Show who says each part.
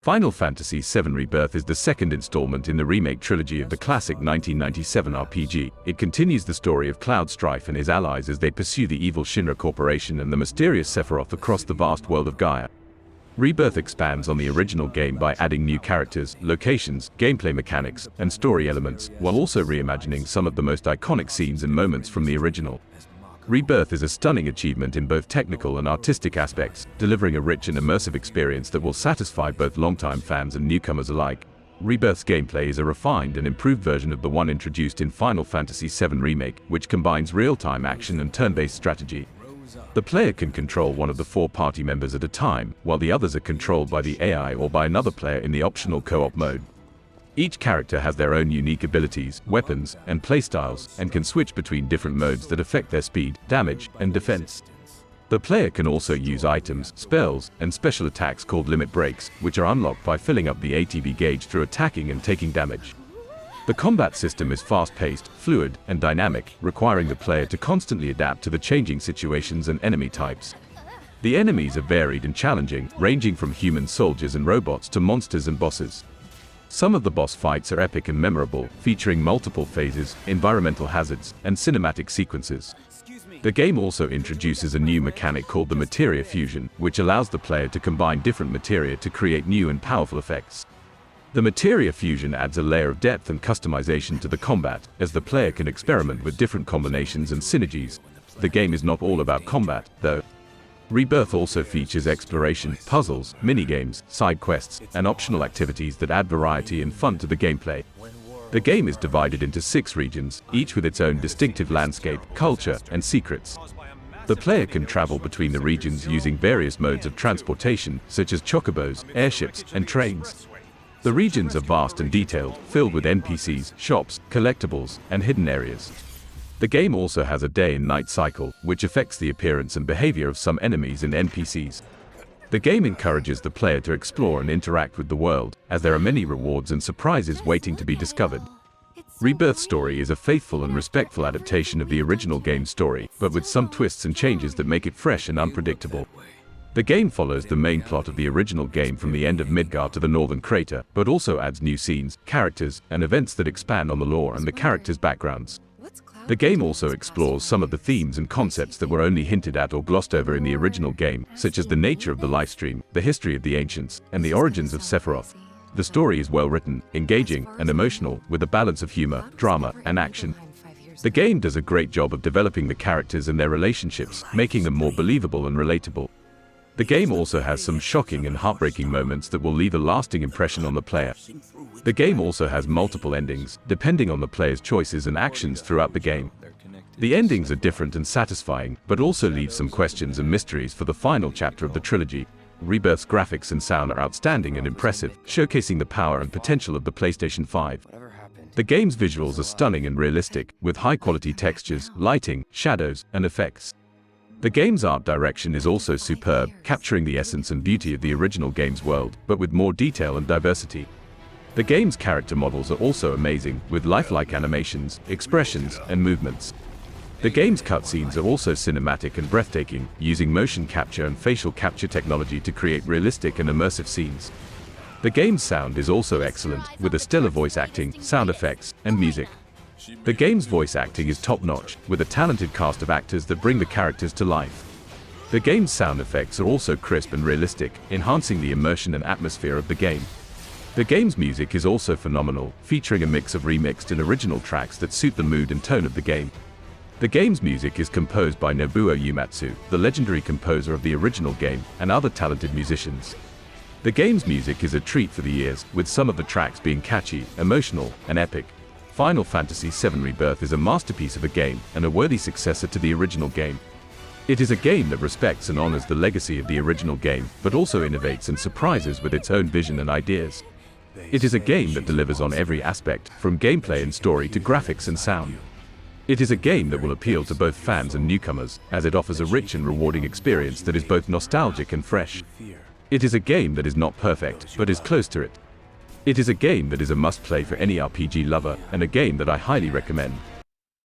Speaker 1: Final Fantasy VII Rebirth is the second installment in the remake trilogy of the classic 1997 RPG. It continues the story of Cloud Strife and his allies as they pursue the evil Shinra Corporation and the mysterious Sephiroth across the vast world of Gaia. Rebirth expands on the original game by adding new characters, locations, gameplay mechanics, and story elements, while also reimagining some of the most iconic scenes and moments from the original. Rebirth is a stunning achievement in both technical and artistic aspects, delivering a rich and immersive experience that will satisfy both longtime fans and newcomers alike. Rebirth's gameplay is a refined and improved version of the one introduced in Final Fantasy VII Remake, which combines real-time action and turn-based strategy. The player can control one of the four party members at a time, while the others are controlled by the AI or by another player in the optional co-op mode. Each character has their own unique abilities, weapons, and playstyles, and can switch between different modes that affect their speed, damage, and defense. The player can also use items, spells, and special attacks called limit breaks, which are unlocked by filling up the ATB gauge through attacking and taking damage. The combat system is fast-paced, fluid, and dynamic, requiring the player to constantly adapt to the changing situations and enemy types. The enemies are varied and challenging, ranging from human soldiers and robots to monsters and bosses. Some of the boss fights are epic and memorable, featuring multiple phases, environmental hazards, and cinematic sequences. The game also introduces a new mechanic called the materia fusion, which allows the player to combine different materia to create new and powerful effects. The materia fusion adds a layer of depth and customization to the combat, as the player can experiment with different combinations and synergies. The game is not all about combat, though. Rebirth also features exploration, puzzles, minigames, side quests, and optional activities that add variety and fun to the gameplay. The game is divided into 6 regions, each with its own distinctive landscape, culture, and secrets. The player can travel between the regions using various modes of transportation, such as chocobos, airships, and trains. The regions are vast and detailed, filled with NPCs, shops, collectibles, and hidden areas. The game also has a day and night cycle, which affects the appearance and behavior of some enemies and NPCs. The game encourages the player to explore and interact with the world, as there are many rewards and surprises waiting to be discovered. Rebirth's story is a faithful and respectful adaptation of the original game's story, but with some twists and changes that make it fresh and unpredictable. The game follows the main plot of the original game from the end of Midgar to the Northern Crater, but also adds new scenes, characters, and events that expand on the lore and the characters' backgrounds. The game also explores some of the themes and concepts that were only hinted at or glossed over in the original game, such as the nature of the lifestream, the history of the ancients, and the origins of Sephiroth. The story is well written, engaging, and emotional, with a balance of humor, drama, and action. The game does a great job of developing the characters and their relationships, making them more believable and relatable. The game also has some shocking and heartbreaking moments that will leave a lasting impression on the player. The game also has multiple endings, depending on the player's choices and actions throughout the game. The endings are different and satisfying, but also leave some questions and mysteries for the final chapter of the trilogy. Rebirth's graphics and sound are outstanding and impressive, showcasing the power and potential of the PlayStation 5. The game's visuals are stunning and realistic, with high-quality textures, lighting, shadows, and effects. The game's art direction is also superb, capturing the essence and beauty of the original game's world, but with more detail and diversity. The game's character models are also amazing, with lifelike animations, expressions, and movements. The game's cutscenes are also cinematic and breathtaking, using motion capture and facial capture technology to create realistic and immersive scenes. The game's sound is also excellent, with a stellar voice acting, sound effects, and music. The game's voice acting is top-notch, with a talented cast of actors that bring the characters to life. The game's sound effects are also crisp and realistic, enhancing the immersion and atmosphere of the game. The game's music is also phenomenal, featuring a mix of remixed and original tracks that suit the mood and tone of the game. The game's music is composed by Nobuo Uematsu, the legendary composer of the original game, and other talented musicians. The game's music is a treat for the ears, with some of the tracks being catchy, emotional, and epic. Final Fantasy VII Rebirth is a masterpiece of a game, and a worthy successor to the original game. It is a game that respects and honors the legacy of the original game, but also innovates and surprises with its own vision and ideas. It is a game that delivers on every aspect, from gameplay and story to graphics and sound. It is a game that will appeal to both fans and newcomers, as it offers a rich and rewarding experience that is both nostalgic and fresh. It is a game that is not perfect, but is close to it. It is a game that is a must-play for any RPG lover, and a game that I highly recommend.